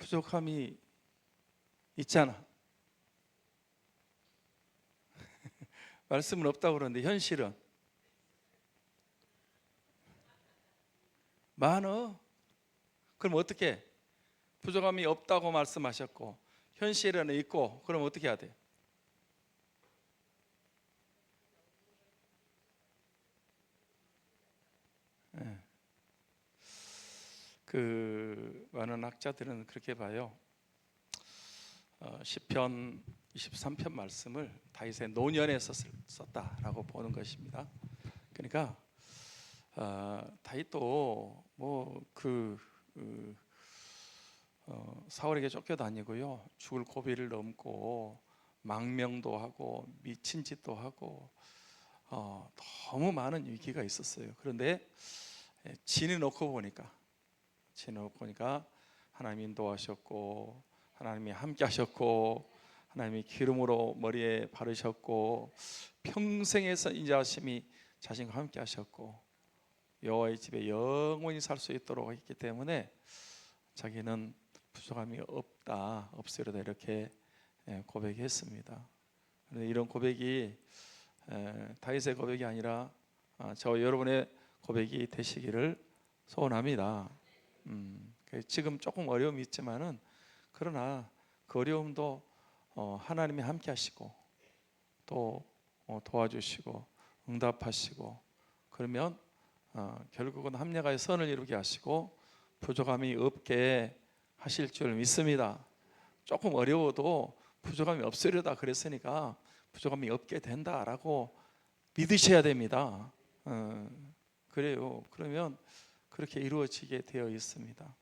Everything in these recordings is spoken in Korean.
부족함이 있잖아. 말씀은 없다고 그러는데 현실은 많어. 그럼 어떻게? 부족함이 없다고 말씀하셨고 현실에는 있고, 그럼 어떻게 해야 돼? 예. 많은 학자들은 그렇게 봐요. 시편 23편 말씀을 다윗의 노년에서 썼다라고 보는 것입니다. 그러니까 다윗도 사울에게 쫓겨다니고요, 죽을 고비를 넘고 망명도 하고 미친 짓도 하고 너무 많은 위기가 있었어요. 그런데 지내놓고 보니까 하나님이 인도하셨고, 하나님이 함께 하셨고, 하나님이 기름으로 머리에 바르셨고, 평생에서 인자하심이 자신과 함께 하셨고, 여호와의 집에 영원히 살 수 있도록 했기 때문에 자기는 부족함이 없으리다 이렇게 고백했습니다. 이런 고백이 다윗의 고백이 아니라 저와 여러분의 고백이 되시기를 소원합니다. 지금 조금 어려움이 있지만은, 그러나 그 어려움도 하나님이 함께 하시고 또 도와주시고 응답하시고, 그러면 결국은 합력하여 선을 이루게 하시고 부족함이 없게 하실 줄 믿습니다. 조금 어려워도 부족함이 없으려다 그랬으니까 부족함이 없게 된다라고 믿으셔야 됩니다. 그래요. 그러면 그렇게 이루어지게 되어 있습니다.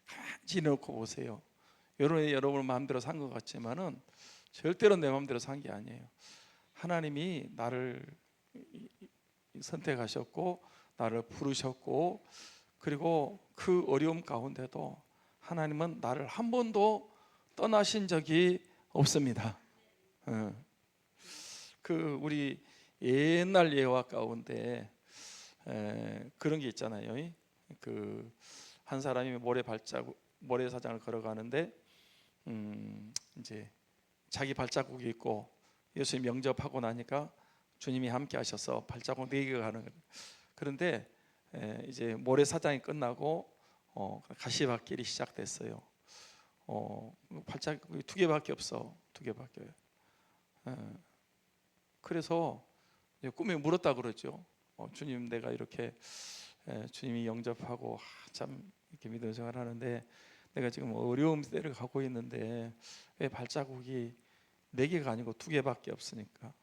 가만히 놓고 보세요. 여러분 마음대로 산 것 같지만은 절대로 내 마음대로 산 게 아니에요. 하나님이 나를 선택하셨고 나를 부르셨고, 그리고 그 어려움 가운데도 하나님은 나를 한 번도 떠나신 적이 없습니다. 우리 옛날 예화 가운데 그런 게 있잖아요. 한 사람이 모래사장을 걸어가는데 이제 자기 발자국이 있고, 예수님 영접하고 나니까 주님이 함께 하셔서 발자국 4개가 가는 거예요. 그런데 이제 모래사장이 끝나고 가시밭길이 시작됐어요. 발자국이 2개밖에 없어. 2개밖에. 그래서 꿈에 물었다 그러죠. 주님, 내가 이렇게 주님이 영접하고 참 이렇게 믿음 생활하는데 내가 지금 어려움 때를 가고 있는데 왜 발자국이 4개가 아니고 2개밖에 없으니까.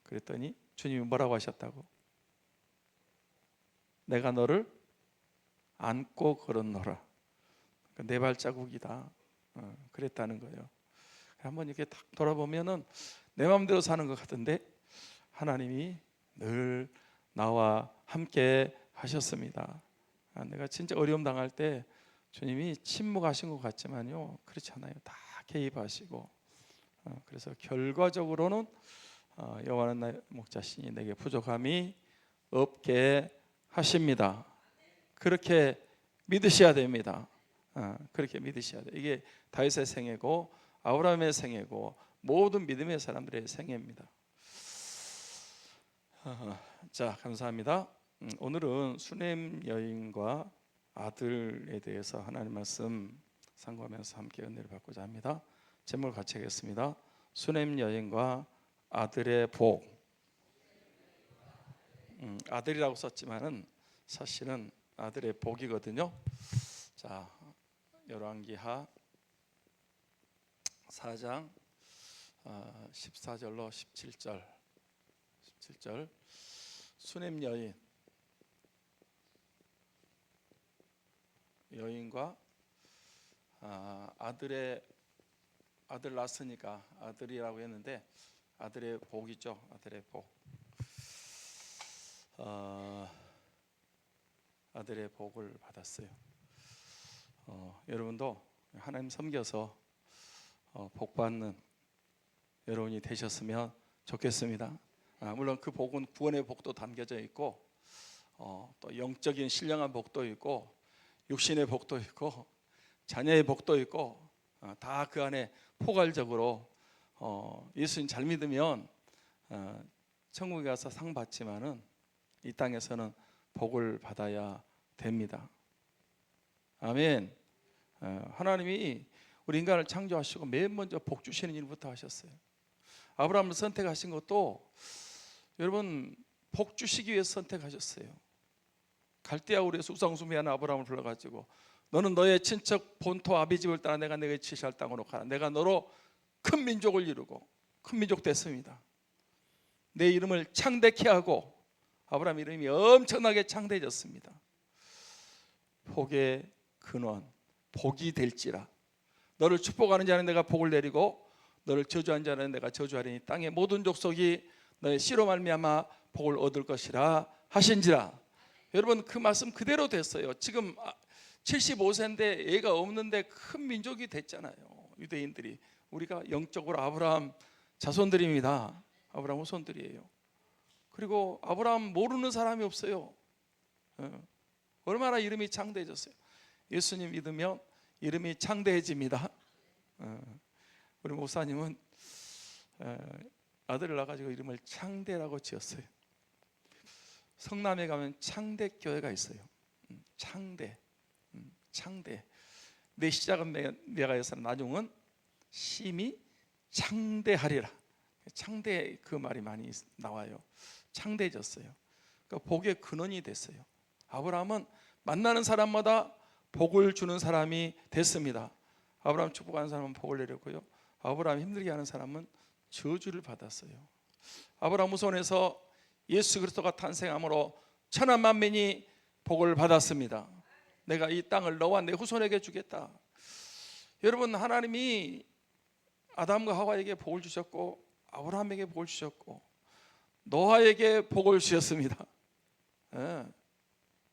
그랬더니 주님이 뭐라고 하셨다고? 내가 너를 안고 걸었노라. 내 발자국이다. 그랬다는 거예요. 한번 이렇게 딱 돌아보면은 내 마음대로 사는 것 같은데 하나님이 늘 나와 함께 하셨습니다. 내가 진짜 어려움 당할 때 주님이 침묵하신 것 같지만요, 그렇지 않아요. 다 개입하시고, 그래서 결과적으로는 여호와는 나의 목자시니 내게 부족함이 없게 하십니다. 그렇게 믿으셔야 됩니다. 그렇게 믿으셔야 돼요. 이게 다윗의 생애고 아브라함의 생애고 모든 믿음의 사람들의 생애입니다. 자, 감사합니다. 오늘은 수넴 여인과 아들에 대해서 하나님 말씀 상고하면서 함께 은혜를 받고자 합니다. 제목을 같이 하겠습니다. 수넴 여인과 아들의 복. 아들이라고 썼지만은 사실은 아들의 복이거든요. 자, 열왕기하 4장 14절로 17절. 수넴 여인과 아들 낳았으니까 아들이라고 했는데 아들의 복이죠. 아들의 복. 아들의 복을 받았어요. 여러분도 하나님 섬겨서 복 받는 여러분이 되셨으면 좋겠습니다. 물론 그 복은 구원의 복도 담겨져 있고 또 영적인 신령한 복도 있고 육신의 복도 있고 자녀의 복도 있고 다 그 안에 포괄적으로 예수님 잘 믿으면 천국에 가서 상 받지만은 이 땅에서는 복을 받아야 됩니다. 아멘. 하나님이 우리 인간을 창조하시고 맨 먼저 복 주시는 일부터 하셨어요. 아브라함을 선택하신 것도 여러분 복 주시기 위해서 선택하셨어요. 갈대아 우르에서 우상숭배하는 아브라함을 불러가지고 너는 너의 친척 본토 아비집을 떠나 내가 네게 지시할 땅으로 가라. 내가 너로 큰 민족을 이루고 큰 민족 됐습니다. 내 이름을 창대케 하고 아브라함 이름이 엄청나게 창대해졌습니다. 복의 근원, 복이 될지라. 너를 축복하는 자는 내가 복을 내리고 너를 저주하는 자는 내가 저주하리니 땅의 모든 족속이 너의 씨로 말미암아 복을 얻을 것이라 하신지라. 여러분 그 말씀 그대로 됐어요. 지금 75세인데 애가 없는데 큰 민족이 됐잖아요. 유대인들이. 우리가 영적으로 아브라함 자손들입니다. 아브라함 후손들이에요. 그리고 아브라함 모르는 사람이 없어요. 얼마나 이름이 창대해졌어요. 예수님 믿으면 이름이 창대해집니다. 우리 목사님은 아들을 낳아가지고 이름을 창대라고 지었어요. 성남에 가면 창대교회가 있어요. 창대. 내 시작은 내가 해서 나중은 심히 창대하리라. 창대 그 말이 많이 나와요. 창대해졌어요. 그러니까 복의 근원이 됐어요. 아브라함은 만나는 사람마다 복을 주는 사람이 됐습니다. 아브라함 축복하는 사람은 복을 내렸고요. 아브라함 힘들게 하는 사람은 저주를 받았어요. 아브라함 후손에서 예수 그리스도가 탄생함으로 천하 만민이 복을 받았습니다. 내가 이 땅을 너와 내 후손에게 주겠다. 여러분 하나님이 아담과 하와에게 복을 주셨고 아브라함에게 복을 주셨고 노아에게 복을 주셨습니다.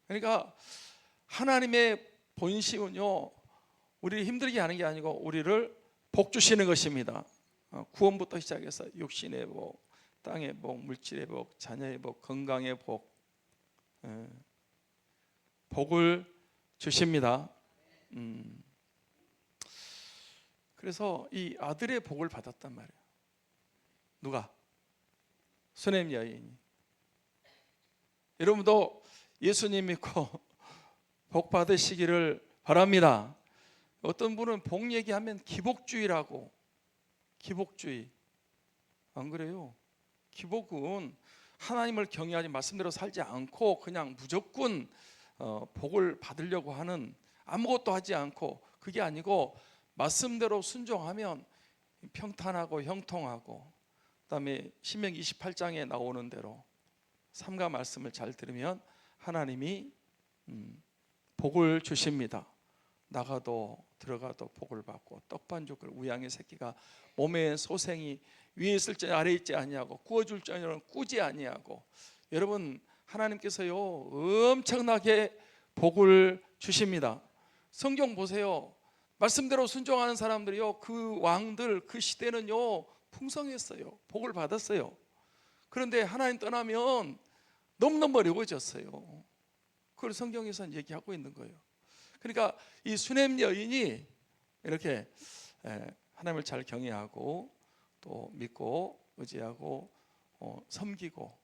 그러니까 하나님의 본심은요 우리를 힘들게 하는 게 아니고 우리를 복 주시는 것입니다. 구원부터 시작해서 육신의 복, 땅의 복, 물질의 복, 자녀의 복, 건강의 복, 복을 주십니다. 그래서 이 아들의 복을 받았단 말이에요. 누가? 수냄 여인이. 여러분도 예수님 믿고 복 받으시기를 바랍니다. 어떤 분은 복 얘기하면 기복주의라고. 기복주의. 안 그래요? 기복은 하나님을 경외하지 말씀대로 살지 않고 그냥 무조건 복을 받으려고 하는, 아무것도 하지 않고, 그게 아니고 말씀대로 순종하면 평탄하고 형통하고, 그다음에 신명기 28장에 나오는 대로 삼가 말씀을 잘 들으면 하나님이 복을 주십니다. 나가도 들어가도 복을 받고 떡반죽을 우양의 새끼가 몸에 소생이 위에 있을지 아래에 있지 아니하고 구워줄 자녀는 꾸지 아니하고. 여러분 하나님께서요 엄청나게 복을 주십니다. 성경 보세요. 말씀대로 순종하는 사람들이요 그 왕들 그 시대는요 풍성했어요. 복을 받았어요. 그런데 하나님 떠나면 너무너무 어려워졌어요. 그걸 성경에서는 얘기하고 있는 거예요. 그러니까 이 수냄 여인이 이렇게 하나님을 잘 경외하고 또 믿고 의지하고 섬기고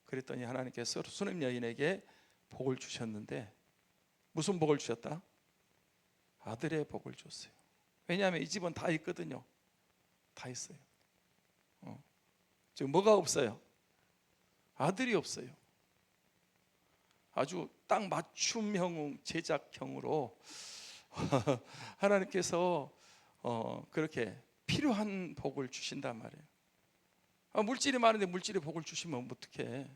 그랬더니 하나님께서 수냄 여인에게 복을 주셨는데, 무슨 복을 주셨다? 아들의 복을 줬어요. 왜냐하면 이 집은 다 있거든요. 다 있어요. 지금 뭐가 없어요? 아들이 없어요. 아주 딱 맞춤형 제작형으로 하나님께서 그렇게 필요한 복을 주신단 말이에요. 물질이 많은데 물질의 복을 주시면 어떡해.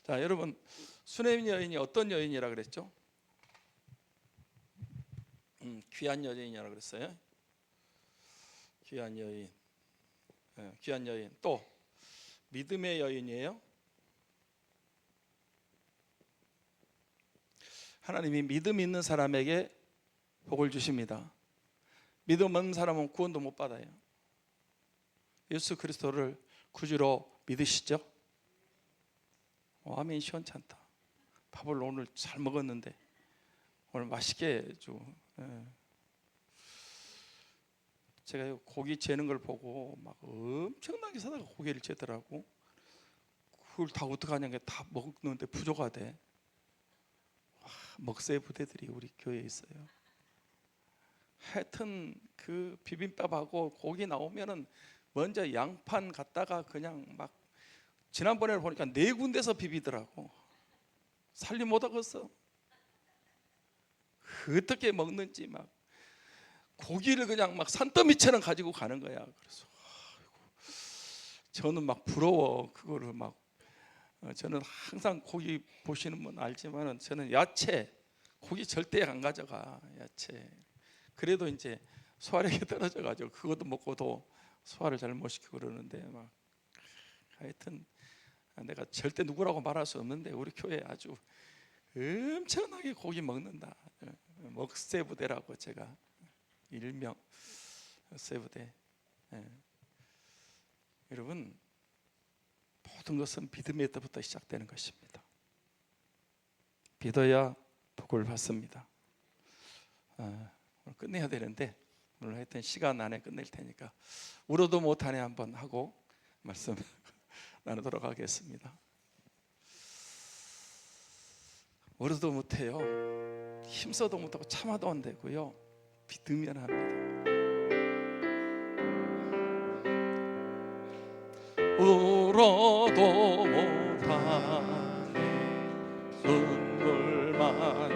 자, 여러분 수냄 여인이 어떤 여인이라 그랬죠? 귀한 여인이라고 그랬어요. 귀한 여인. 귀한 여인. 또 믿음의 여인이에요. 하나님이 믿음 있는 사람에게 복을 주십니다. 믿음 없는 사람은 구원도 못 받아요. 예수 그리스도를 구주로 믿으시죠? 아멘. 시원찮다. 밥을 오늘 잘 먹었는데 오늘 맛있게 주. 제가 고기 재는 걸 보고 막 엄청나게 사다가 고기를 재더라고. 그걸 다 어떡하냐, 다 먹는데 부족하대. 와, 먹새 부대들이 우리 교회에 있어요. 하여튼 그 비빔밥하고 고기 나오면은 먼저 양판 갖다가 그냥 막, 지난번에 보니까 4군데서 비비더라고. 살림 못하겠어. 어떻게 먹는지 막 고기를 그냥 막 산더미처럼 가지고 가는 거야. 그래서 저는 막 부러워. 그거를 막, 저는 항상 고기 보시는 분 알지만은 저는 야채, 고기 절대 안 가져가. 야채. 그래도 이제 소화력이 떨어져가지고 그것도 먹고도 소화를 잘 못 시키고 그러는데, 막 하여튼 내가 절대 누구라고 말할 수 없는데 우리 교회 아주 엄청나게 고기 먹는다. 먹새부대라고 제가 일명 먹새부대. 여러분, 모든 것은 믿음에서부터 시작되는 것입니다. 믿어야 복을 받습니다. 오늘 끝내야 되는데 오늘 하여튼 시간 안에 끝낼 테니까 울어도 못하네 한번 하고 말씀 나누도록 하겠습니다. 울어도 못해요. 힘써도 못하고 참아도 안 되고요. 믿으면 합니다. 울어도 못하네. 눈물 많이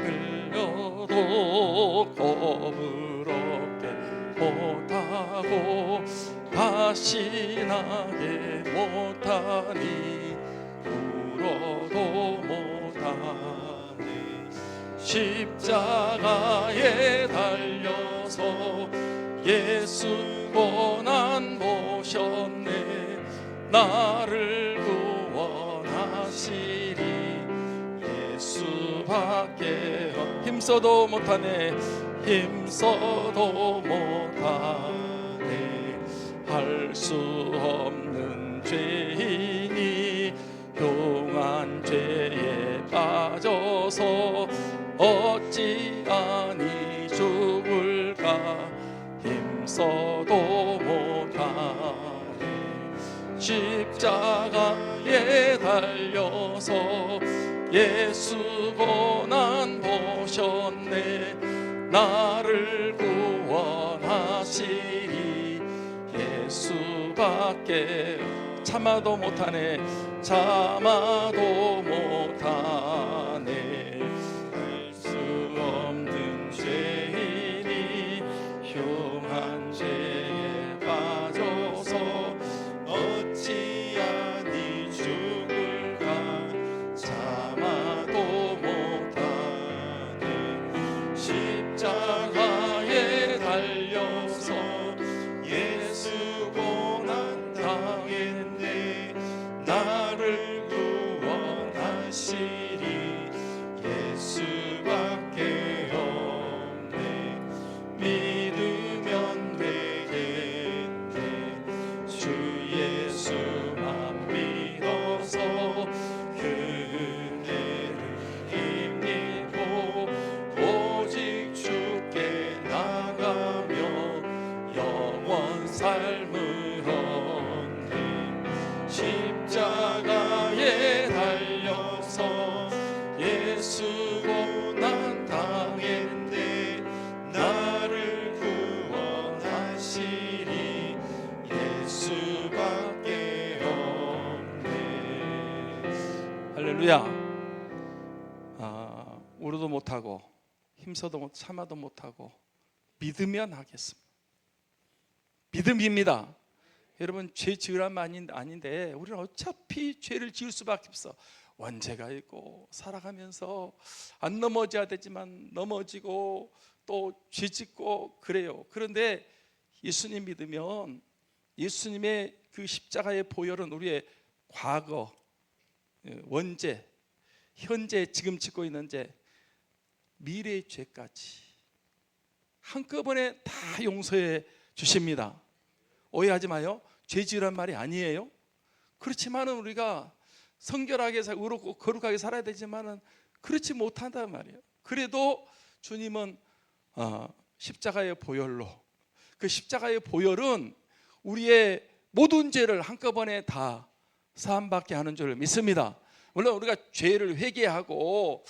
흘려도 거부럽게 못하고 다시 나게 못하니 울어도 못하네. 십자가에 달려서 예수 고난 보셨네. 나를 구원하시리 예수밖에 힘써도 못하네. 힘써도 못하네. 할 수 없는 죄인이 흉한 죄에 빠져서 어찌 아니 죽을까. 힘써도 못하네. 십자가에 달려서 예수 고난 보셨네. 나를 구원하시리 예수밖에 참아도 못하네. 참아도 못하네. 할 수 없는 죄인이 흉한 죄에 빠져서 어찌 아니 죽을까. 참아도 못하네. 십자가에 달려서 예수 고난 당했네. 나를 구원하시리 예수밖에 없네. 믿으면 되겠네. 주 예수만 믿어서 그 은혜를 힘입고 오직 주께 나가며 영원 삶을 얻네. 십자가에 달려서 예수 고난 당했네. 나를 구원하시리 예수밖에 없네. 할렐루야. 울어도 못하고 힘써도 참아도 못하고 믿으면 하겠습니다. 믿음입니다. 여러분, 죄 지으란 아닌데 우리는 어차피 죄를 지을 수밖에 없어. 원죄가 있고 살아가면서 안 넘어져야 되지만 넘어지고 또 죄 짓고 그래요. 그런데 예수님 믿으면 예수님의 그 십자가의 보혈은 우리의 과거, 원죄, 현재, 지금 짓고 있는 죄, 미래의 죄까지 한꺼번에 다 용서해 주십니다. 오해하지 마요. 죄 지으란 말이 아니에요. 그렇지만은 우리가 성결하게 의롭고 거룩하게 살아야 되지만은 그렇지 못한단 말이에요. 그래도 주님은 십자가의 보혈로, 그 십자가의 보혈은 우리의 모든 죄를 한꺼번에 다 사함받게 하는 줄 믿습니다. 물론 우리가 죄를 회개하고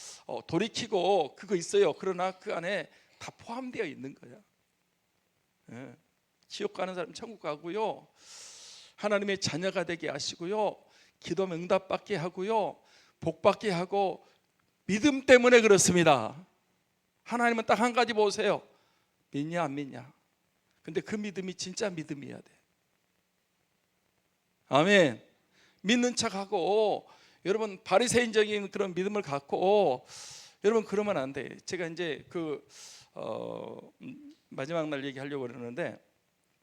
돌이키고 그거 있어요. 그러나 그 안에 다 포함되어 있는 거야. 예. 지옥 가는 사람 천국 가고요, 하나님의 자녀가 되게 하시고요, 기도하면 응답받게 하고요, 복받게 하고, 믿음 때문에 그렇습니다. 하나님은 딱 한 가지 보세요. 믿냐 안 믿냐. 근데 그 믿음이 진짜 믿음이어야 돼. 아멘. 믿는 척하고 여러분 바리새인적인 그런 믿음을 갖고 여러분 그러면 안 돼. 제가 이제 마지막 날 얘기하려고 그러는데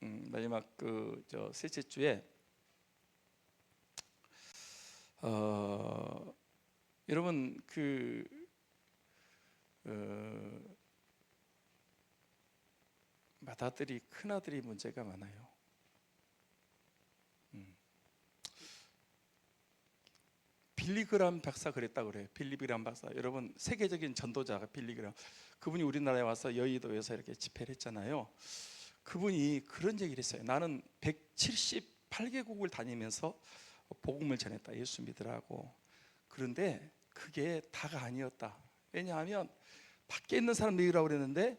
마지막 셋째 주에 여러분 맏아들이 큰아들이 문제가 많아요. 빌리그람 박사 그랬다고 그래요. 빌리그람 박사, 여러분 세계적인 전도자가 빌리그람, 그분이 우리나라에 와서 여의도에서 이렇게 집회를 했잖아요. 그분이 그런 얘기를 했어요. 나는 178개국을 다니면서 복음을 전했다, 예수 믿으라고. 그런데 그게 다가 아니었다. 왜냐하면 밖에 있는 사람들이라고 그랬는데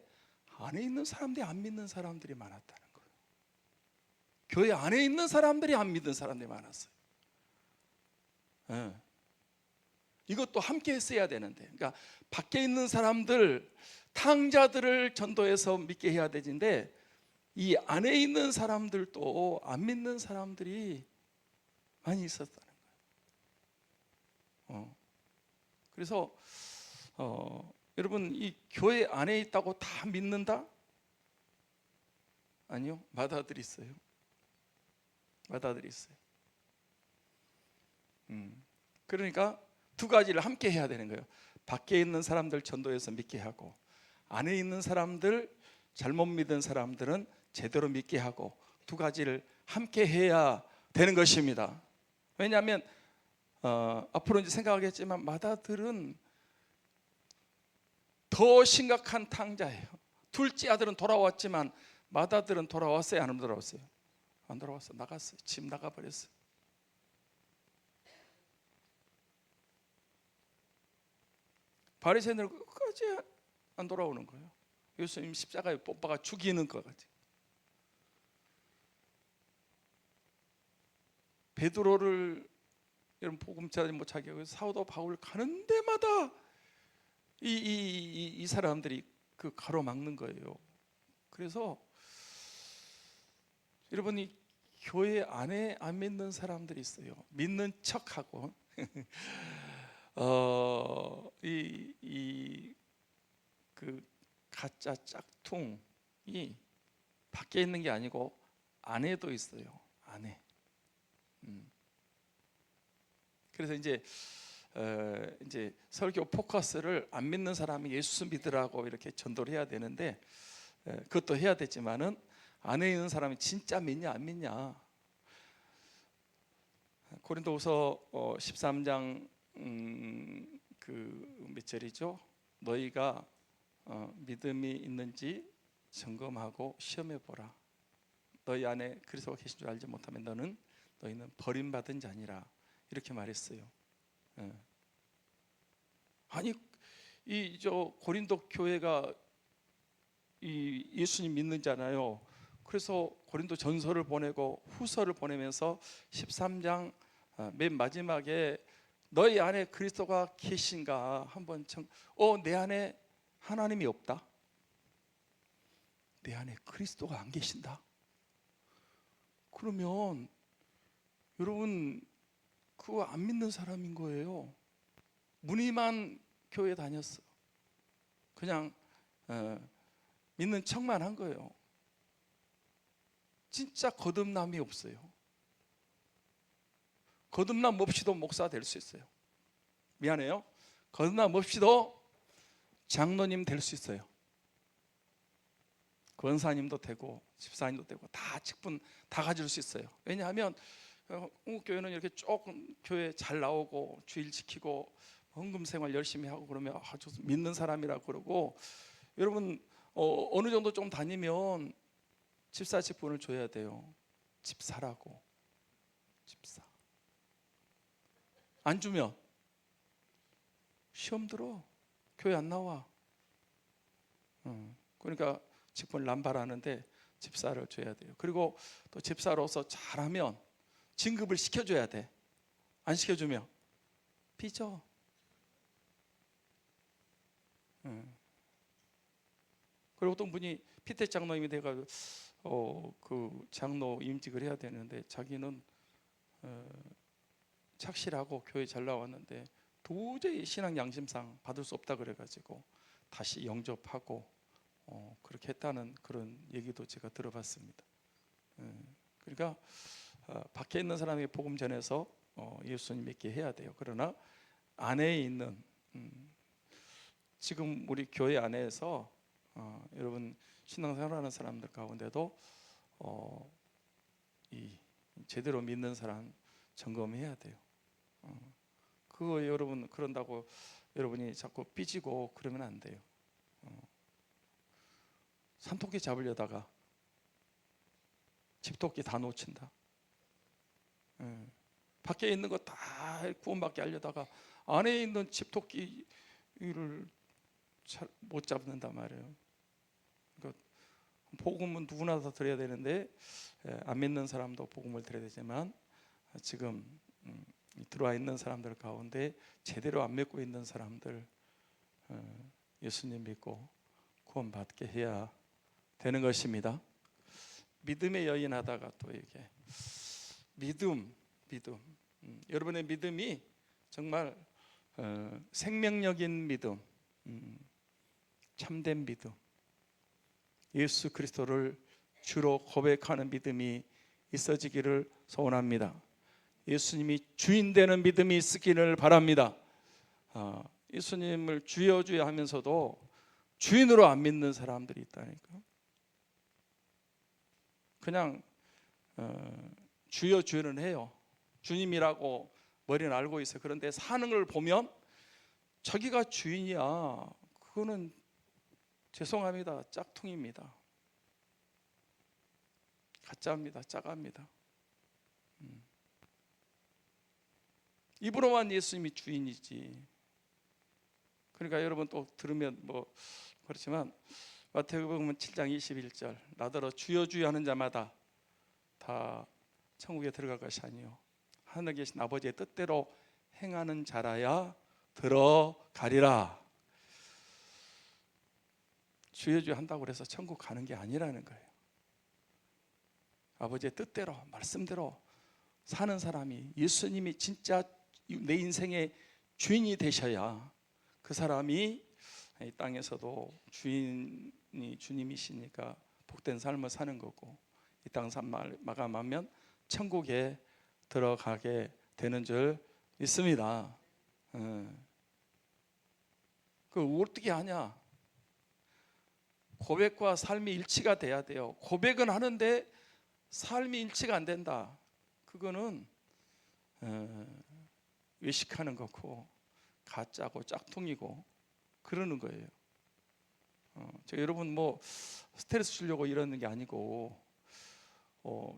안에 있는 사람들이 안 믿는 사람들이 많았다는 거예요. 교회 안에 있는 사람들이 안 믿는 사람들이 많았어요. 이것도 함께 했어야 되는데, 그러니까 밖에 있는 사람들, 탕자들을 전도해서 믿게 해야 되는데 이 안에 있는 사람들도 안 믿는 사람들이 많이 있었다는 거예요. 그래서 여러분, 이 교회 안에 있다고 다 믿는다? 아니요, 맏아들이 있어요. 맏아들이 있어요. 그러니까 두 가지를 함께 해야 되는 거예요. 밖에 있는 사람들 전도해서 믿게 하고, 안에 있는 사람들, 잘못 믿은 사람들은 제대로 믿게 하고, 두 가지를 함께 해야 되는 것입니다. 왜냐하면 앞으로 이제 생각하겠지만 맏아들은 더 심각한 탕자예요. 둘째 아들은 돌아왔지만 맏아들은 돌아왔어요? 안 돌아왔어요? 안 돌아왔어. 나갔어요. 집 나가버렸어요. 바리새인들 끝까지 안 돌아오는 거예요. 예수님 십자가에 못 박아 죽이는 것 같아요. 베드로를 여러분 복음 전하지 못하게 하고 사도 바울 가는 데마다 이 사람들이 가로막는 거예요. 그래서 여러분이 교회 안에 안 믿는 사람들이 있어요. 믿는 척하고 가짜 짝퉁이 밖에 있는 게 아니고 안에도 있어요. 안에. 그래서 이제 설교 포커스를 안 믿는 사람이 예수 믿으라고 이렇게 전도를 해야 되는데, 그것도 해야 되지만은 안에 있는 사람이 진짜 믿냐 안 믿냐. 고린도후서 13장 몇 절이죠? 너희가 믿음이 있는지 점검하고 시험해 보라. 너희 안에 그리스도가 계신 줄 알지 못하면 너희는 버림받은 자니라, 이렇게 말했어요. 아니 고린도 교회가 예수님 믿는 자잖아요. 그래서 고린도 전서를 보내고 후서를 보내면서 13장 맨 마지막에 너희 안에 그리스도가 계신가 한번 내 안에 하나님이 없다? 내 안에 그리스도가 안 계신다? 그러면 여러분 그거 안 믿는 사람인 거예요. 무늬만 교회 다녔어. 그냥 믿는 척만 한 거예요. 진짜 거듭남이 없어요. 거듭남 없이도 목사 될 수 있어요. 미안해요. 거듭남 없이도 장로님 될 수 있어요. 권사님도 되고 집사님도 되고 다 직분 다 가질 수 있어요. 왜냐하면 한국교회는 이렇게 조금 교회 잘 나오고 주일 지키고 헌금생활 열심히 하고 그러면 아주 믿는 사람이라고 그러고, 여러분 어느 정도 좀 다니면 집사 직분을 줘야 돼요. 집사라고. 집사. 안 주면 시험 들어. 교회 안 나와. 그러니까 직분을 남발하는데 집사를 줘야 돼요. 그리고 또 집사로서 잘하면 진급을 시켜줘야 돼. 안 시켜주면 삐져. 그리고 어떤 분이 피태 장로님이 돼가지고 그 장로 임직을 해야 되는데 자기는 착실하고 교회 잘 나왔는데 도저히 신앙 양심상 받을 수 없다 그래가지고 다시 영접하고 그렇게 했다는 그런 얘기도 제가 들어봤습니다. 그러니까 밖에 있는 사람에게 복음 전해서 예수님 믿게 해야 돼요. 그러나 안에 있는 지금 우리 교회 안에서 여러분 신앙생활하는 사람들 가운데도 이 제대로 믿는 사람 점검해야 돼요. 그거 여러분 그런다고 여러분이 자꾸 삐지고 그러면 안 돼요. 산토끼 잡으려다가 집토끼 다 놓친다. 밖에 있는 거 다 구원받게 하려다가 안에 있는 집토끼를 잘 못 잡는단 말이에요. 그러니까 복음은 누구나 다 드려야 되는데 안 믿는 사람도 복음을 드려야 되지만 지금 들어와 있는 사람들 가운데 제대로 안 믿고 있는 사람들 예수님 믿고 구원받게 해야 되는 것입니다. 믿음의 여인 하다가 또 이게 믿음. 여러분의 믿음이 정말 생명력인 믿음, 참된 믿음, 예수 그리스도를 주로 고백하는 믿음이 있어지기를 소원합니다. 예수님이 주인 되는 믿음이 있기를 바랍니다. 예수님을 주여 주여 하면서도 주인으로 안 믿는 사람들이 있다니까. 그냥 주여 주여는 해요. 주님이라고 머리는 알고 있어요. 그런데 사는 걸 보면 자기가 주인이야. 그거는 죄송합니다. 짝퉁입니다. 가짜입니다. 짜갑니다. 입으로만 예수님이 주인이지. 그러니까 여러분 또 들으면 뭐 그렇지만 마태복음 7장 21절 나더러 주여 주여 하는 자마다 다 천국에 들어갈 것이 아니요 하늘에 계신 아버지의 뜻대로 행하는 자라야 들어가리라. 주여 주여 한다고 해서 천국 가는 게 아니라는 거예요. 아버지의 뜻대로 말씀대로 사는 사람이, 예수님이 진짜 내 인생의 주인이 되셔야 그 사람이 이 땅에서도 주인이 주님이시니까 복된 삶을 사는 거고, 이 땅 삶 마감하면 천국에 들어가게 되는 줄 믿습니다. 그 어떻게 하냐? 고백과 삶이 일치가 돼야 돼요. 고백은 하는데 삶이 일치가 안 된다. 그거는 외식하는 거고 가짜고 짝퉁이고 그러는 거예요. 저 여러분 뭐 스트레스 주려고 이러는 게 아니고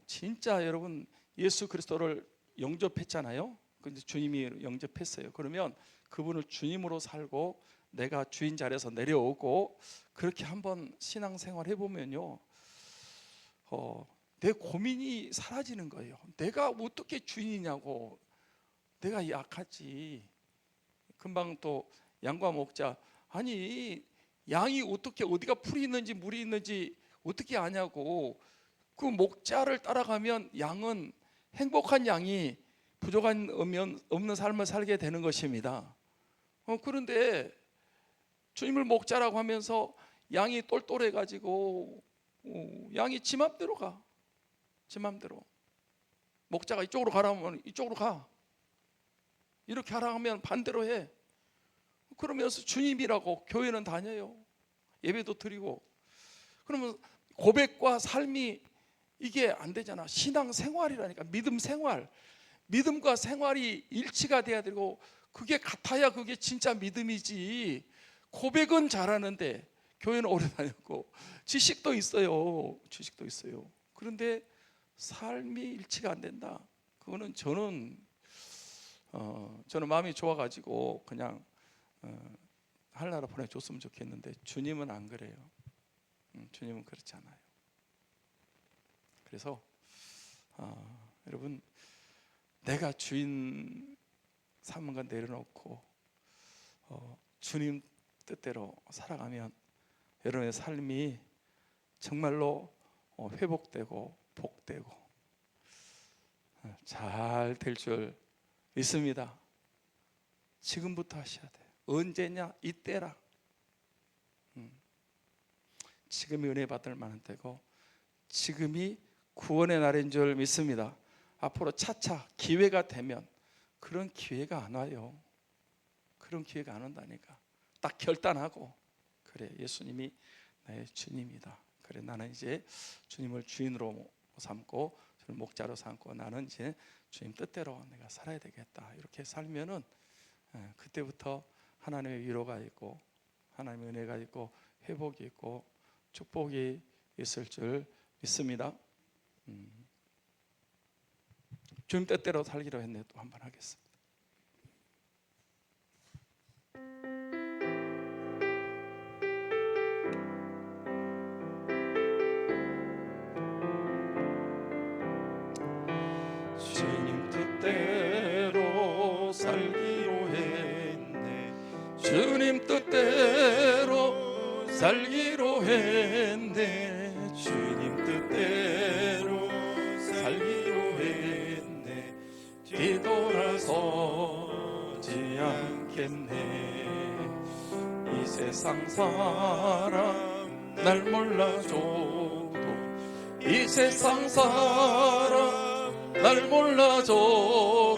진짜 여러분 예수 그리스도를 영접했잖아요. 근데 주님이 영접했어요. 그러면 그분을 주님으로 살고 내가 주인 자리에서 내려오고 그렇게 한번 신앙생활 해보면요, 내 고민이 사라지는 거예요. 내가 어떻게 주인이냐고. 내가 약하지. 금방 또 양과 목자, 아니 양이 어떻게 어디가 풀이 있는지 물이 있는지 어떻게 아냐고. 그 목자를 따라가면 양은 행복한 양이 부족한 없는 삶을 살게 되는 것입니다. 그런데 주님을 목자라고 하면서 양이 똘똘해 가지고 양이 지 맘대로 가. 지 맘대로. 목자가 이쪽으로 가라면 이쪽으로 가. 이렇게 하라 하면 반대로 해. 그러면서 주님이라고 교회는 다녀요. 예배도 드리고. 그러면 고백과 삶이 이게 안 되잖아. 신앙 생활이라니까. 믿음 생활. 믿음과 생활이 일치가 돼야 되고, 그게 같아야 그게 진짜 믿음이지. 고백은 잘하는데 교회는 오래 다녔고 지식도 있어요. 지식도 있어요. 그런데 삶이 일치가 안 된다. 그거는 저는 마음이 좋아가지고 그냥 하늘나라 보내줬으면 좋겠는데, 주님은 안 그래요. 주님은 그렇지 않아요. 그래서 여러분, 내가 주인 삼은 건 내려놓고 주님 뜻대로 살아가면 여러분의 삶이 정말로 회복되고 복되고 잘 될 줄 믿습니다. 지금부터 하셔야 돼요. 언제냐? 이때라. 지금이 은혜 받을 만한 때고, 지금이 구원의 날인 줄 믿습니다. 앞으로 차차 기회가 되면 그런 기회가 안 와요. 그런 기회가 안 온다니까. 딱 결단하고, 그래, 예수님이 나의 주님이다. 그래, 나는 이제 주님을 주인으로 삼고 주님 목자로 삼고 나는 이제 주님 뜻대로 내가 살아야 되겠다. 이렇게 살면은 그때부터 하나님의 위로가 있고 하나님의 은혜가 있고 회복이 있고 축복이 있을 줄 믿습니다. 주님 뜻대로 살기로 했네. 또 한번 하겠습니다. 주님 뜻대로 살기로 했네. 주님 뜻대로 살기로 했네. 주님 뜻대로 살기로 했네. 뒤돌아서지 않겠네. 이 세상 사람 날 몰라줘도, 이 세상 사람 날 몰라줘도,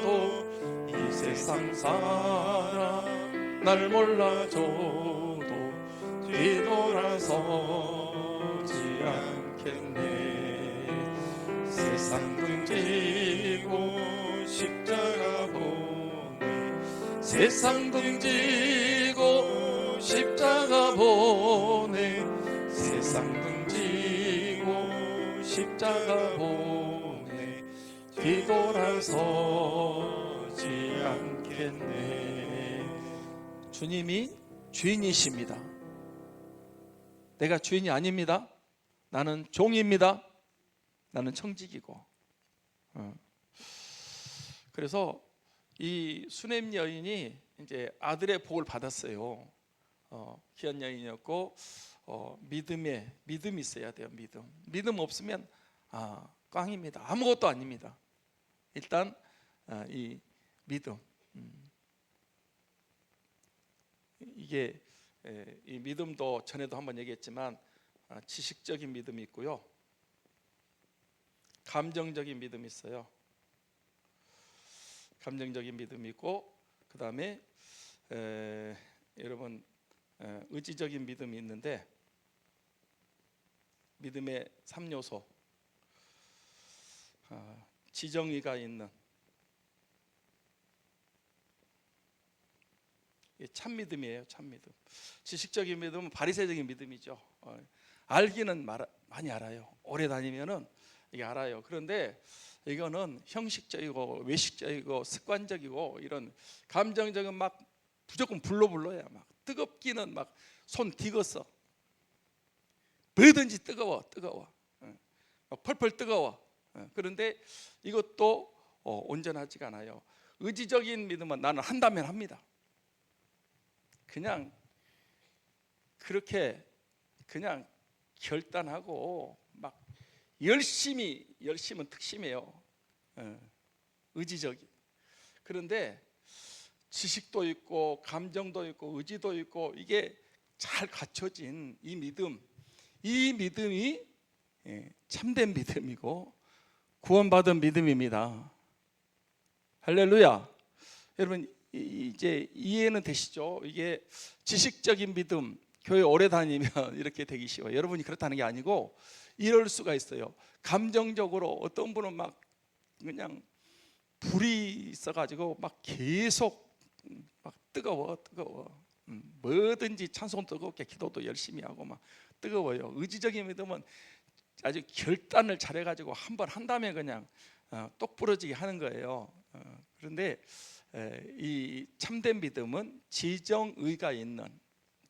이 세상 사람 날 몰라줘도 뒤돌아서지 않겠네. 세상 등지고 십자가 보네. 세상 등지고 십자가 보네. 세상 등지고 십자가 보네. 뒤돌아서지 않겠네. 주님이 주인이십니다. 내가 주인이 아닙니다. 나는 종입니다. 나는 청직이고. 그래서 이 수넴 여인이 이제 아들의 복을 받았어요. 귀한 여인이었고 믿음이 있어야 돼요. 믿음 없으면 꽝입니다. 아무것도 아닙니다. 일단 이 믿음, 이게 이 믿음도 전에도 한번 얘기했지만 지식적인 믿음이 있고요, 감정적인 믿음이 있어요. 감정적인 믿음이 있고, 그 다음에 여러분 의지적인 믿음이 있는데, 믿음의 3요소, 지정의가 있는 참 믿음이에요. 참 믿음. 지식적인 믿음은 바리새적인 믿음이죠. 알기는 많이 알아요. 오래 다니면은 이게 알아요. 그런데 이거는 형식적이고 외식적이고 습관적이고, 이런 감정적인 막 무조건 불러야 막 뜨겁기는 막 손 디귿어. 뭐든지 뜨거워. 막 펄펄 뜨거워. 그런데 이것도 온전하지가 않아요. 의지적인 믿음은 나는 한다면 합니다. 그냥 그렇게 그냥 결단하고 막 열심은 특심이에요. 의지적인. 그런데 지식도 있고 감정도 있고 의지도 있고, 이게 잘 갖춰진 이 믿음이 참된 믿음이고 구원받은 믿음입니다. 할렐루야. 여러분 이제 이해는 되시죠? 이게 지식적인 믿음, 교회 오래 다니면 이렇게 되기 쉬워요. 여러분이 그렇다는 게 아니고 이럴 수가 있어요. 감정적으로 어떤 분은 막 그냥 불이 있어가지고 막 계속 막 뜨거워. 뭐든지 찬송 뜨겁게 기도도 열심히 하고 막 뜨거워요. 의지적인 믿음은 아주 결단을 잘해가지고 한번 한 다음에 그냥 똑부러지게 하는 거예요. 그런데 이 참된 믿음은 지정의가 있는,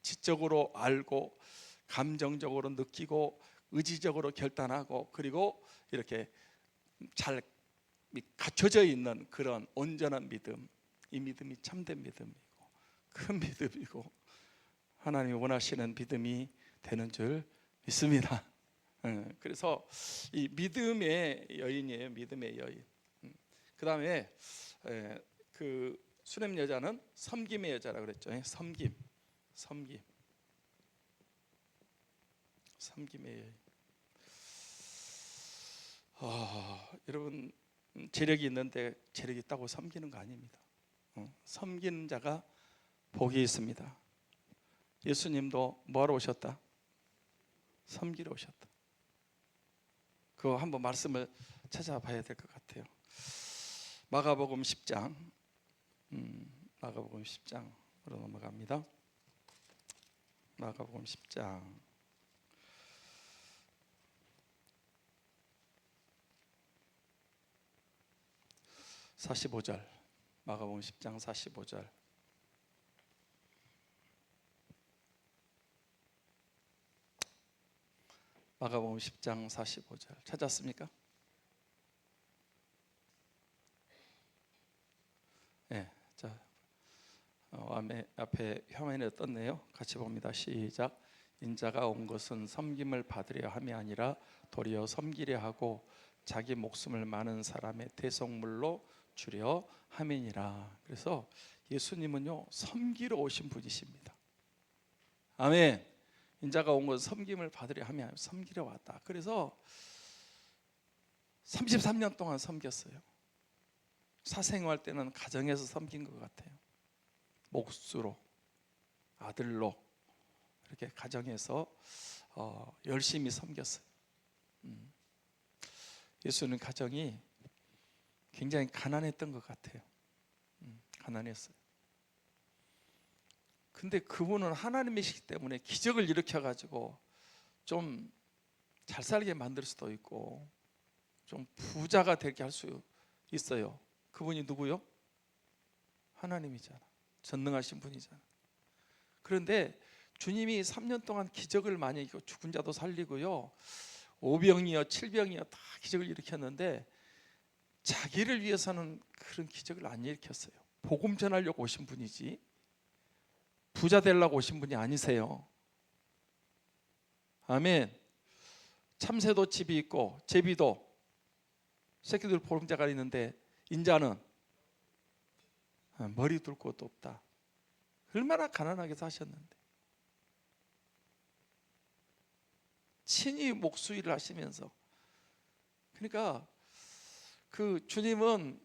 지적으로 알고 감정적으로 느끼고 의지적으로 결단하고 그리고 이렇게 잘 갖춰져 있는 그런 온전한 믿음, 이 믿음이 참된 믿음이고 큰 믿음이고 하나님이 원하시는 믿음이 되는 줄 믿습니다. 그래서 이 믿음의 여인이에요. 믿음의 여인. 그 다음에 그 수렘 여자는 섬김의 여자라고 그랬죠. 섬김의 여인. 여러분 재력이 있는데 재력이 있다고 섬기는 거 아닙니다. 섬기는 자가 복이 있습니다. 예수님도 뭐하러 오셨다? 섬기러 오셨다. 그거 한번 말씀을 찾아봐야 될 것 같아요. 마가복음 10장, 마가복음 10장으로 넘어갑니다. 마가복음 10장 45절, 마가복음 10장 45절. 마가복음 10장 45절 찾았습니까? 네, 자, 앞에 화면에 떴네요. 같이 봅니다. 시작. 인자가 온 것은 섬김을 받으려 함이 아니라 도리어 섬기려 하고 자기 목숨을 많은 사람의 대속물로 주려 함이니라. 그래서 예수님은요 섬기러 오신 분이십니다. 아멘. 인자가 온 것은 섬김을 받으려 함이 아니라 섬기려 왔다. 그래서 33년 동안 섬겼어요. 사생활 때는 가정에서 섬긴 것 같아요. 목수로, 아들로 이렇게 가정에서 열심히 섬겼어요. 예수는 가정이 굉장히 가난했던 것 같아요. 가난했어요. 근데 그분은 하나님이시기 때문에 기적을 일으켜가지고 좀 잘 살게 만들 수도 있고 좀 부자가 되게 할 수 있어요. 그분이 누구요? 하나님이잖아. 전능하신 분이잖아. 그런데 주님이 3년 동안 기적을 많이 일으키고 죽은 자도 살리고요, 오병이어 칠병이어 다 기적을 일으켰는데 자기를 위해서는 그런 기적을 안 일으켰어요. 복음 전하려고 오신 분이지 부자 되려고 오신 분이 아니세요. 아멘. 참새도 집이 있고 제비도 새끼들 보름자가 있는데 인자는 머리 둘 곳도 없다. 얼마나 가난하게 사셨는데 친히 목수 일을 하시면서. 그러니까 그 주님은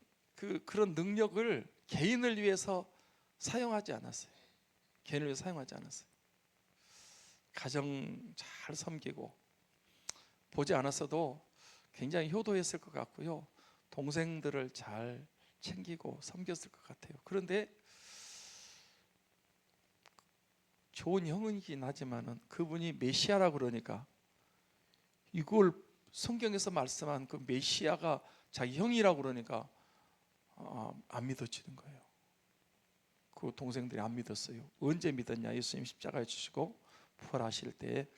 그런 능력을 개인을 위해서 사용하지 않았어요. 개인을 위해서 사용하지 않았어요. 가정 잘 섬기고 보지 않았어도 굉장히 효도했을 것 같고요, 동생들을 잘 챙기고 섬겼을 것 같아요. 그런데 좋은 형이긴 하지만은 그분이 메시아라고 그러니까 이걸 성경에서 말씀한 그 메시아가 자기 형이라고 그러니까 안 믿어지는 거예요. 그 동생들이 안 믿었어요. 언제 믿었냐? 예수님 십자가에 주시고 부활하실 때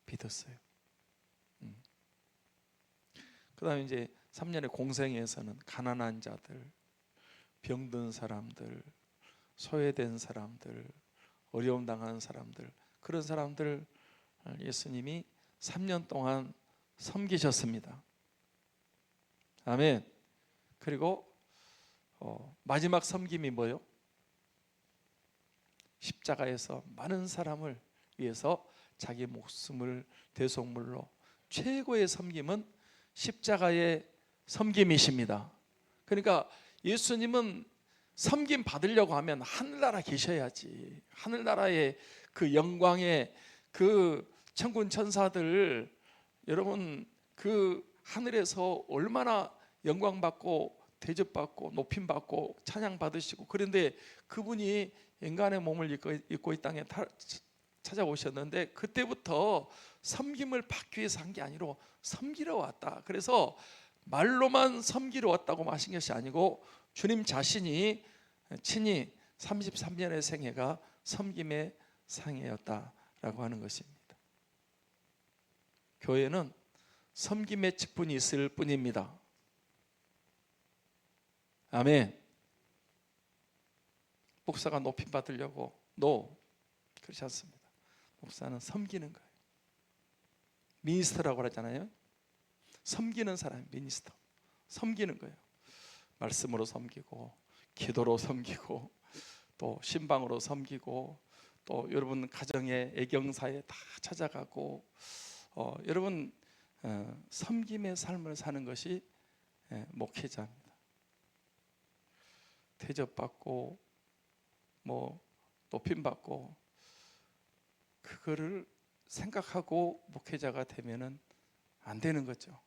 믿었어요. 그 다음에 이제 3년의 공생에서는 가난한 자들, 병든 사람들, 소외된 사람들, 어려움 당하는 사람들, 그런 사람들 예수님이 3년 동안 섬기셨습니다. 아멘. 그리고 마지막 섬김이 뭐예요? 십자가에서 많은 사람을 위해서 자기 목숨을 대속물로. 최고의 섬김은 십자가의 섬김이십니다. 그러니까 예수님은 섬김 받으려고 하면 하늘나라 계셔야지. 하늘나라의 그 영광의 그 천군 천사들, 여러분 그 하늘에서 얼마나 영광 받고 대접받고 높임 받고 찬양 받으시고, 그런데 그분이 인간의 몸을 입고 이 땅에 찾아오셨는데 그때부터 섬김을 받기 위해서 한 게 아니라 섬기러 왔다. 그래서 말로만 섬기러 왔다고 하신 것이 아니고 주님 자신이 친히 33년의 생애가 섬김의 생애였다라고 하는 것입니다. 교회는 섬김의 직분이 있을 뿐입니다. 아멘. 목사가 높임 받으려고 그렇지 않습니다. 목사는 섬기는 거예요. 미니스터라고 하잖아요. 섬기는 사람, 미니스터. 섬기는 거예요. 말씀으로 섬기고, 기도로 섬기고, 또 신방으로 섬기고, 또 여러분 가정의 애경사에 다 찾아가고, 여러분 섬김의 삶을 사는 것이 목회자입니다. 대접받고 높임 받고 그거를 생각하고 목회자가 되면은 안 되는 거죠.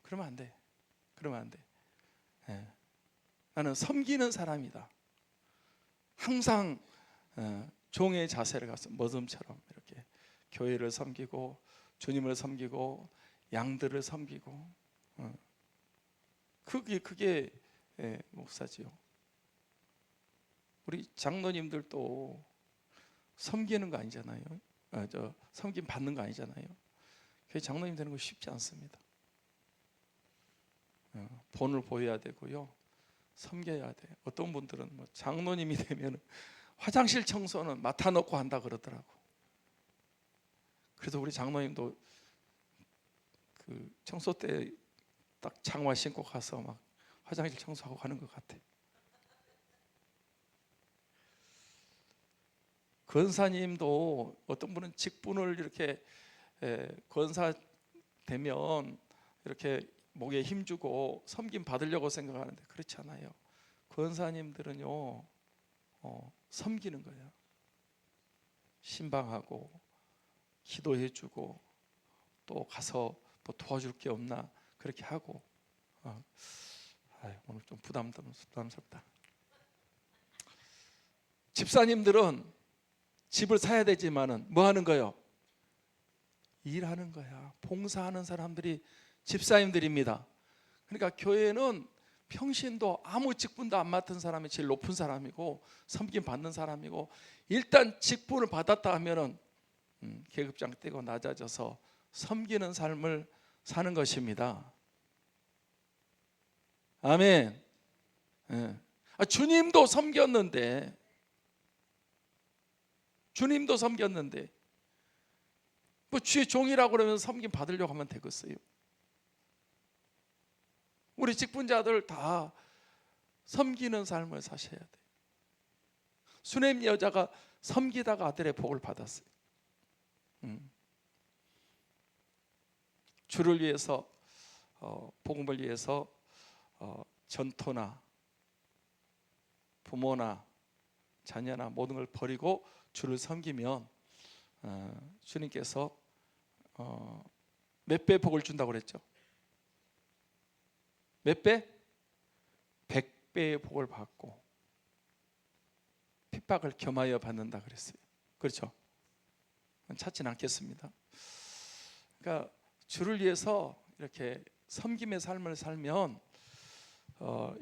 그러면 안 돼. 나는 섬기는 사람이다. 항상 종의 자세를 가서 머슴처럼 이렇게 교회를 섬기고 주님을 섬기고 양들을 섬기고, 그게 목사지요. 우리 장로님들도 섬기는 거 아니잖아요. 섬김 받는 거 아니잖아요. 교회 장로님 되는 거 쉽지 않습니다. 본을 보여야 되고요, 섬겨야 돼. 어떤 분들은 장로님이 되면 화장실 청소는 맡아놓고 한다 그러더라고. 그래서 우리 장로님도 그 청소 때 딱 장화 신고 가서 막 화장실 청소하고 가는 것 같아. 권사님도 어떤 분은 직분을 이렇게 권사 되면 이렇게 목에 힘주고 섬김 받으려고 생각하는데 그렇지 않아요. 권사님들은요 섬기는 거예요. 신방하고 기도해주고 또 가서 뭐 도와줄 게 없나 그렇게 하고. 오늘 좀 부담스럽다. 집사님들은 집을 사야 되지만은 뭐 하는 거예요? 일하는 거야. 봉사하는 사람들이 집사님들입니다. 그러니까 교회는 평신도 아무 직분도 안 맡은 사람이 제일 높은 사람이고 섬김 받는 사람이고, 일단 직분을 받았다 하면은 계급장 떼고 낮아져서 섬기는 삶을 사는 것입니다. 아멘. 주님도 섬겼는데 뭐 주의 종이라고 그러면 섬김 받으려고 하면 되겠어요? 우리 직분자들 다 섬기는 삶을 사셔야 돼. 수넴 여자가 섬기다가 아들의 복을 받았어요. 주를 위해서 복음을 위해서 전토나 부모나 자녀나 모든 걸 버리고 주를 섬기면 주님께서 몇 배 복을 준다고 그랬죠? 몇 배? 100배의 복을 받고 핍박을 겸하여 받는다 그랬어요. 그렇죠? 찾지는 않겠습니다. 그러니까 주를 위해서 이렇게 섬김의 삶을 살면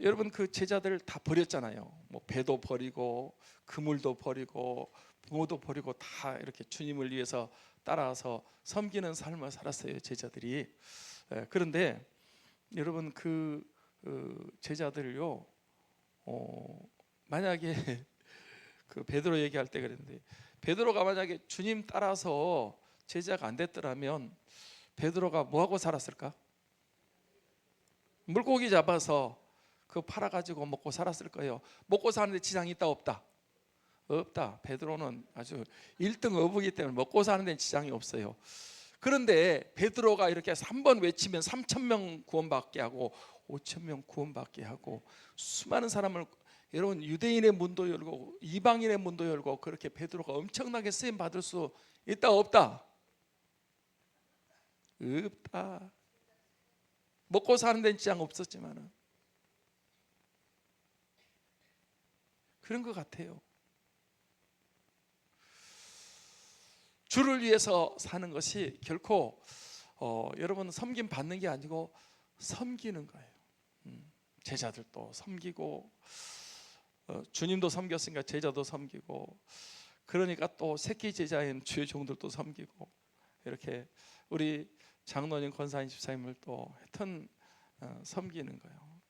여러분 그 제자들 다 버렸잖아요. 뭐 배도 버리고 그물도 버리고 부모도 버리고 다 이렇게 주님을 위해서 따라서 섬기는 삶을 살았어요, 제자들이. 그런데 여러분 그 제자들요, 만약에 그 베드로 얘기할 때 그랬는데, 베드로가 만약에 주님 따라서 제자가 안 됐더라면 베드로가 뭐하고 살았을까? 물고기 잡아서 그거 팔아가지고 먹고 살았을 거예요. 먹고 사는데 지장이 있다 없다? 없다. 베드로는 아주 1등 어부이기 때문에 먹고 사는 데는 지장이 없어요. 그런데 베드로가 이렇게 3번 외치면 3,000명 구원받게 하고 5천 명 구원받게 하고 수많은 사람을, 여러분 유대인의 문도 열고 이방인의 문도 열고, 그렇게 베드로가 엄청나게 쓰임 받을 수 있다 없다? 없다. 먹고 사는 데는 지장 없었지만은 그런 것 같아요. 주를 위해서 사는 것이 결코 여러분 섬김 받는 게 아니고 섬기는 거예요. 제자들도 섬기고 주님도 섬겼으니까 제자도 섬기고, 그러니까 또 새끼 제자인 주의 종들도 섬기고, 이렇게 우리 장로님 권사님 집사님을 또 하여튼 섬기는 거예요.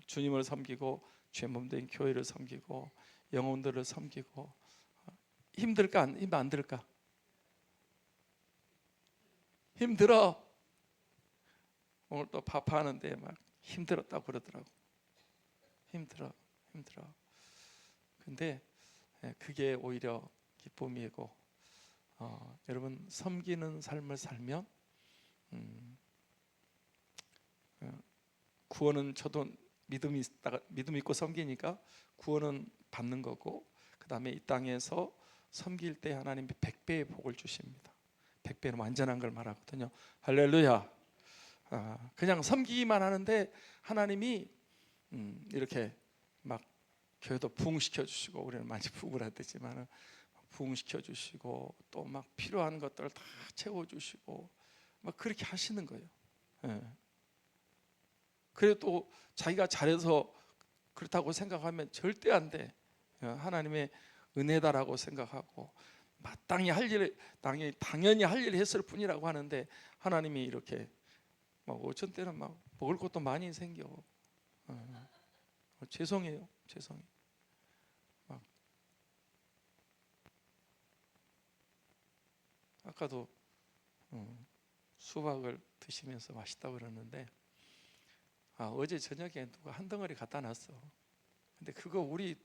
주님을 섬기고 죄 몸된 교회를 섬기고 영혼들을 섬기고. 힘들까? 힘 안 들까? 힘들어. 오늘 또 밥하는데 막 힘들었다고 그러더라고. 힘들어. 근데 그게 오히려 기쁨이고, 여러분 섬기는 삶을 살면 구원은, 저도 믿음 있고 섬기니까 구원은 받는 거고, 그 다음에 이 땅에서 섬길 때 하나님이 100배의 복을 주십니다. 100배는 완전한 걸 말하거든요. 할렐루야. 그냥 섬기기만 하는데 하나님이 이렇게 막 교회도 부흥시켜 주시고, 우리는 많이 부흥을 하지만 부흥시켜 주시고, 또 막 필요한 것들을 다 채워 주시고 막 그렇게 하시는 거예요. 그래도 또 자기가 잘해서 그렇다고 생각하면 절대 안 돼. 하나님의 은혜다라고 생각하고 마땅히 할 일, 당연히 할 일을 했을 뿐이라고 하는데, 하나님이 이렇게 막 어쩐 때는 막 먹을 것도 많이 생겨. 죄송해요. 막 아까도 수박을 드시면서 맛있다고 그러는데, 어제 저녁에 누가 한 덩어리 갖다 놨어. 근데 그거 우리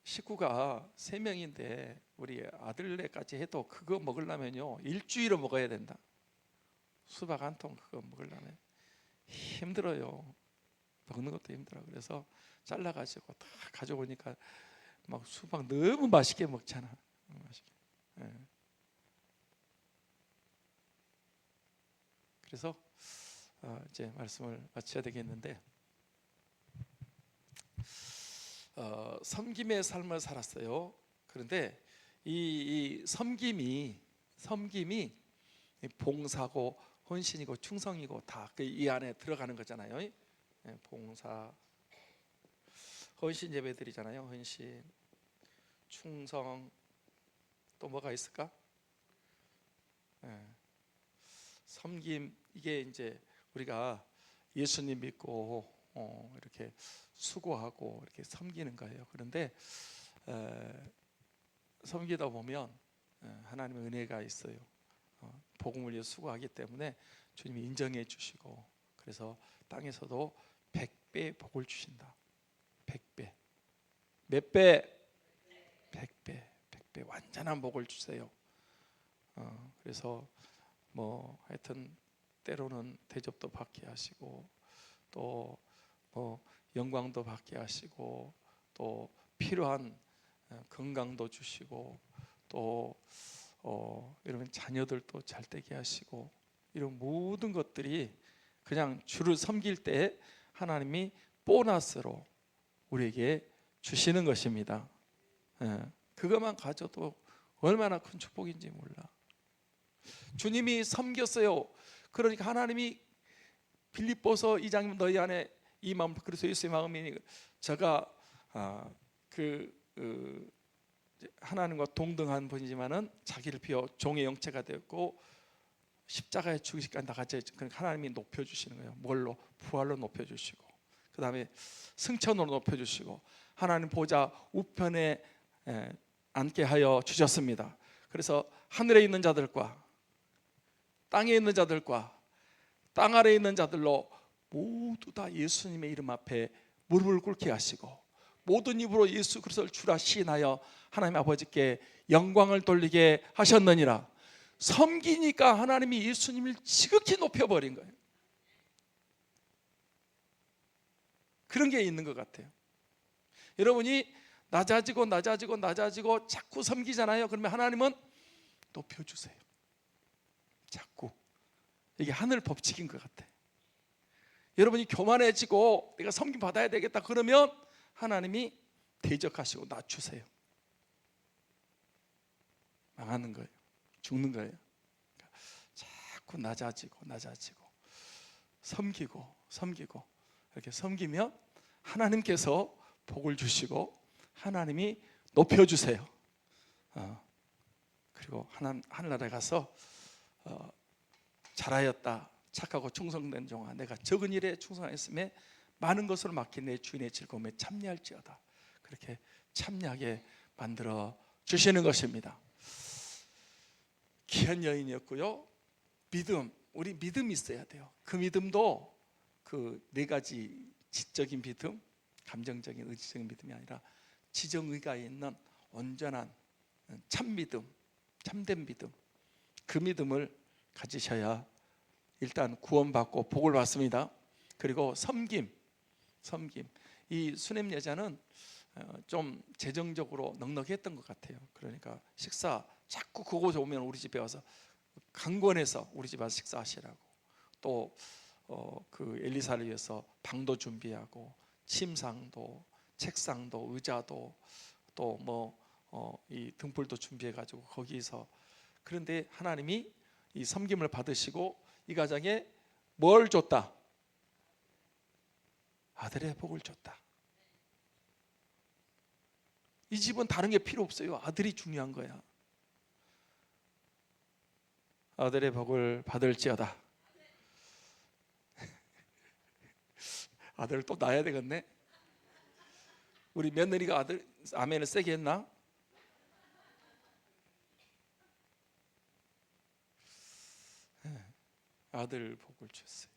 식구가 3명인데 우리 아들네까지 해도 그거 먹으려면요 일주일을 먹어야 된다. 수박 한 통 그거 먹으려면 힘들어요. 먹는 것도 힘들어. 그래서 잘라가지고 다 가져오니까 막 수박 너무 맛있게 먹잖아. 맛있게. 그래서 이제 말씀을 마쳐야 되겠는데, 섬김의 삶을 살았어요. 그런데 이 섬김이 봉사고 헌신이고 충성이고 다 이 안에 들어가는 거잖아요. 봉사, 헌신 예배드리잖아요. 헌신, 충성, 또 뭐가 있을까? 섬김, 이게 이제 우리가 예수님 믿고 이렇게 수고하고 이렇게 섬기는 거예요. 그런데 섬기다 보면 하나님의 은혜가 있어요. 복음을 위해 수고하기 때문에 주님이 인정해 주시고, 그래서 땅에서도 100배 복을 주신다. 100배. 몇 배? 100배 완전한 복을 주세요. 그래서 뭐 하여튼 때로는 대접도 받게 하시고, 또 뭐 영광도 받게 하시고, 또 필요한 건강도 주시고, 또 이런 자녀들도 잘 되게 하시고, 이런 모든 것들이 그냥 주를 섬길 때 하나님이 보너스로 우리에게 주시는 것입니다. 그것만 가져도 얼마나 큰 축복인지 몰라. 주님이 섬겼어요. 그러니까 하나님이 빌립보서 2장 너희 안에 이 마음, 그래서 예수의 마음이니 제가 하나님과 동등한 분이지만은 자기를 비워 종의 형체가 되었고 십자가에 죽으시기까지 나가지. 하나님이 높여주시는 거예요. 뭘로? 부활로 높여주시고, 그 다음에 승천으로 높여주시고, 하나님 보좌 우편에 앉게 하여 주셨습니다. 그래서 하늘에 있는 자들과 땅에 있는 자들과 땅 아래에 있는 자들로 모두 다 예수님의 이름 앞에 무릎을 꿇게 하시고, 모든 입으로 예수 그리스도를 주라 시인하여 하나님 아버지께 영광을 돌리게 하셨느니라. 섬기니까 하나님이 예수님을 지극히 높여버린 거예요. 그런 게 있는 것 같아요. 여러분이 낮아지고 자꾸 섬기잖아요. 그러면 하나님은 높여주세요. 자꾸. 이게 하늘 법칙인 것 같아요. 여러분이 교만해지고 내가 섬김 받아야 되겠다 그러면 하나님이 대적하시고 낮추세요. 망하는 거예요. 죽는 거예요. 자꾸 낮아지고 섬기고 이렇게 섬기면 하나님께서 복을 주시고 하나님이 높여주세요. 그리고 하늘나라에 가서 잘하였다 착하고 충성된 종아 내가 적은 일에 충성하였음에 많은 것으로 맡긴 내 주인의 즐거움에 참여할지어다. 그렇게 참여하게 만들어 주시는 것입니다. 귀한 여인이었고요. 믿음, 우리 믿음이 있어야 돼요. 그 믿음도 그 네 가지 지적인 믿음, 감정적인 의지적인 믿음이 아니라 지정의가 있는 온전한 참 믿음, 참된 믿음, 그 믿음을 가지셔야 일단 구원받고 복을 받습니다. 그리고 섬김. 이 수냄 여자는 좀 재정적으로 넉넉했던 것 같아요. 그러니까 식사 자꾸 그곳에 오면 우리 집에 와서 강권해서 우리 집에 와서 식사하시라고, 또 그 엘리사를 위해서 방도 준비하고 침상도 책상도 의자도 또 뭐 이 등불도 준비해 가지고 거기서, 그런데 하나님이 이 섬김을 받으시고 이 가정에 뭘 줬다? 아들의 복을 줬다. 이 집은 다른 게 필요 없어요. 아들이 중요한 거야. 아들의 복을 받을지어다. 아들을 또 낳아야 되겠네. 우리 며느리가 아들 아멘을 세게 했나? 아들 복을 줬어요.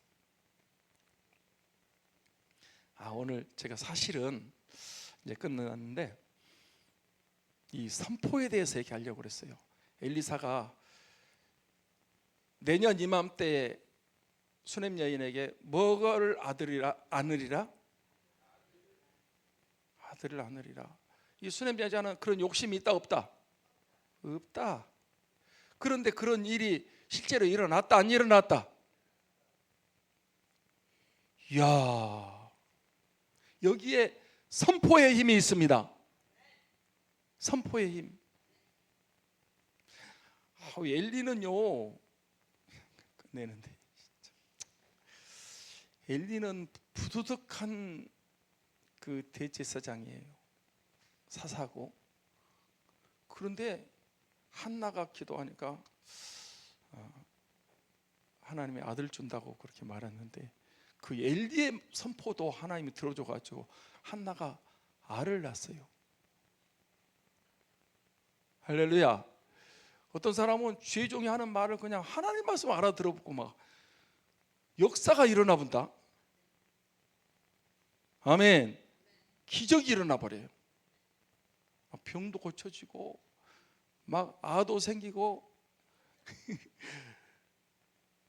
오늘 제가 사실은 이제 끝났는데 이 선포에 대해서 얘기하려고 그랬어요. 엘리사가 내년 이맘때에 수냄 여인에게 뭐를 안으리라? 아들을 안으리라. 이 수냄 여자는 그런 욕심이 있다 없다? 없다. 그런데 그런 일이 실제로 일어났다 안 일어났다? 이야, 여기에 선포의 힘이 있습니다. 선포의 힘. 엘리는요, 끝내는데 엘리는 부도덕한 그 대제사장이에요. 사사고. 그런데 한나가 기도하니까 하나님이 아들 준다고 그렇게 말했는데 그 엘리의 선포도 하나님이 들어줘가지고 한나가 알을 낳았어요. 할렐루야. 어떤 사람은 죄종이 하는 말을 그냥 하나님 말씀 알아들어보고 막 역사가 일어나 본다. 아멘. 기적이 일어나 버려요. 병도 고쳐지고 막 아도 생기고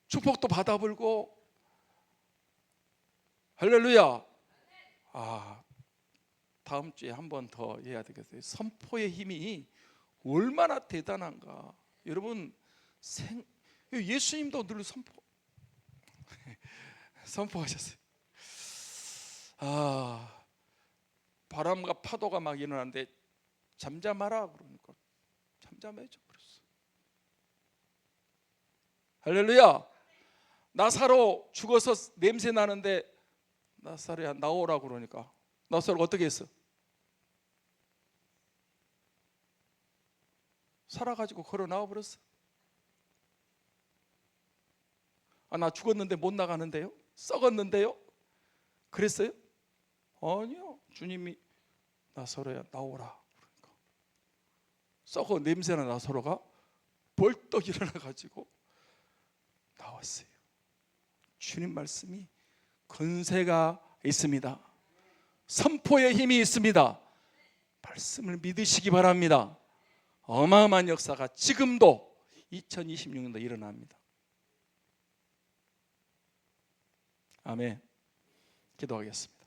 축복도 받아불고. 할렐루야. 다음 주에 한 번 더 해야 되겠어요. 선포의 힘이 얼마나 대단한가. 여러분 예수님도 늘 선포하셨어요. 바람과 파도가 막 일어나는데 잠잠하라 그러니까 잠잠해져 버렸어. 할렐루야. 나사로 죽어서 냄새 나는데 나사로야 나오라 그러니까 나사로가 어떻게 했어? 살아가지고 걸어 나와 버렸어. 나 죽었는데 못 나가는데요? 썩었는데요? 그랬어요? 아니요. 주님이 나사로야 나오라 그러니까 썩어 냄새나 나사로가 벌떡 일어나 가지고 나왔어요. 주님 말씀이 권세가 있습니다. 선포의 힘이 있습니다. 말씀을 믿으시기 바랍니다. 어마어마한 역사가 지금도 2026년도 일어납니다. 아멘. 기도하겠습니다.